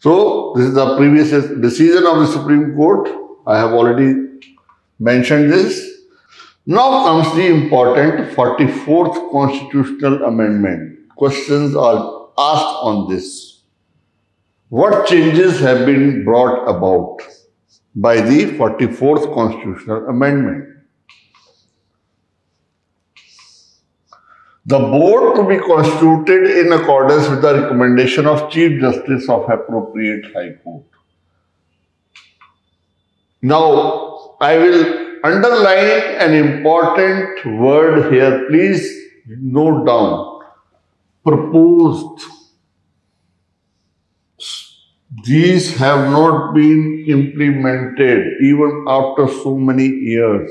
So, this is the previous decision of the Supreme Court. I have already mentioned this. Now comes the important 44th Constitutional Amendment. Questions are asked on this. What changes have been brought about by the 44th Constitutional Amendment? The board to be constituted in accordance with the recommendation of Chief Justice of appropriate High Court. Now, I will underline an important word here. Please note down. Proposed. These have not been implemented even after so many years.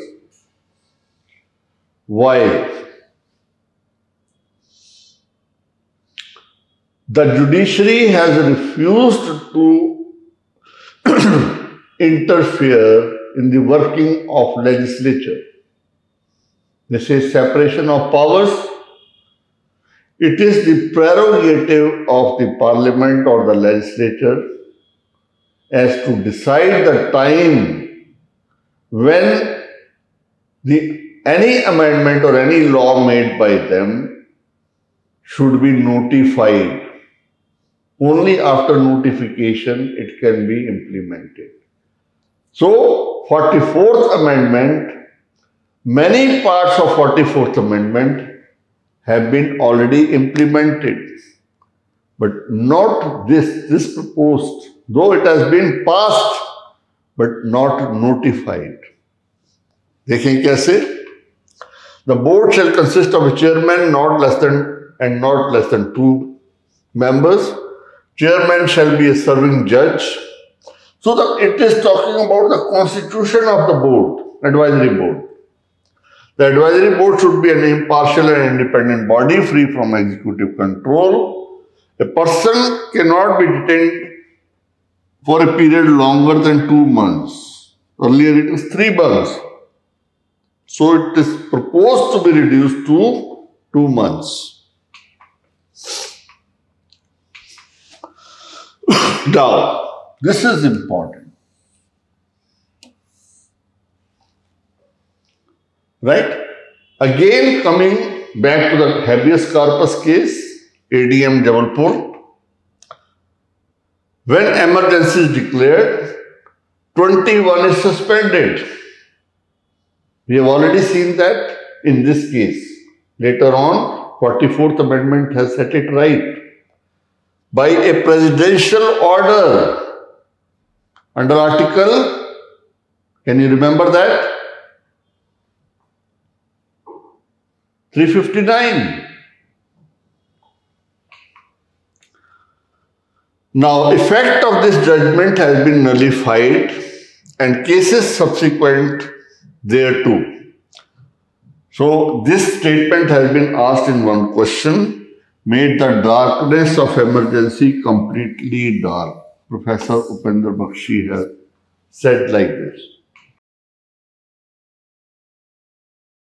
Why? The judiciary has refused to interfere in the working of legislature. This is separation of powers. It is the prerogative of the parliament or the legislature as to decide the time when any amendment or any law made by them should be notified. Only after notification it can be implemented. So, 44th Amendment, many parts of 44th Amendment have been already implemented, but not this proposed, though it has been passed, but not notified. देखें कैसे? The board shall consist of a chairman not less than 2 members. Chairman shall be a serving judge. So it is talking about the constitution of the board, advisory board. The advisory board should be an impartial and independent body free from executive control. A person cannot be detained for a period longer than 2 months. Earlier it was 3 months. So it is proposed to be reduced to 2 months. Now, this is important. Right? Again, coming back to the habeas corpus case, ADM Jabalpur, when emergency is declared, 21 is suspended. We have already seen that in this case. Later on, 44th Amendment has set it right. By a presidential order under article, can you remember that? 359. Now, effect of this judgment has been nullified and cases subsequent thereto. So, this statement has been asked in one question. Made the darkness of emergency completely dark. Professor Upendra Baxi has said like this.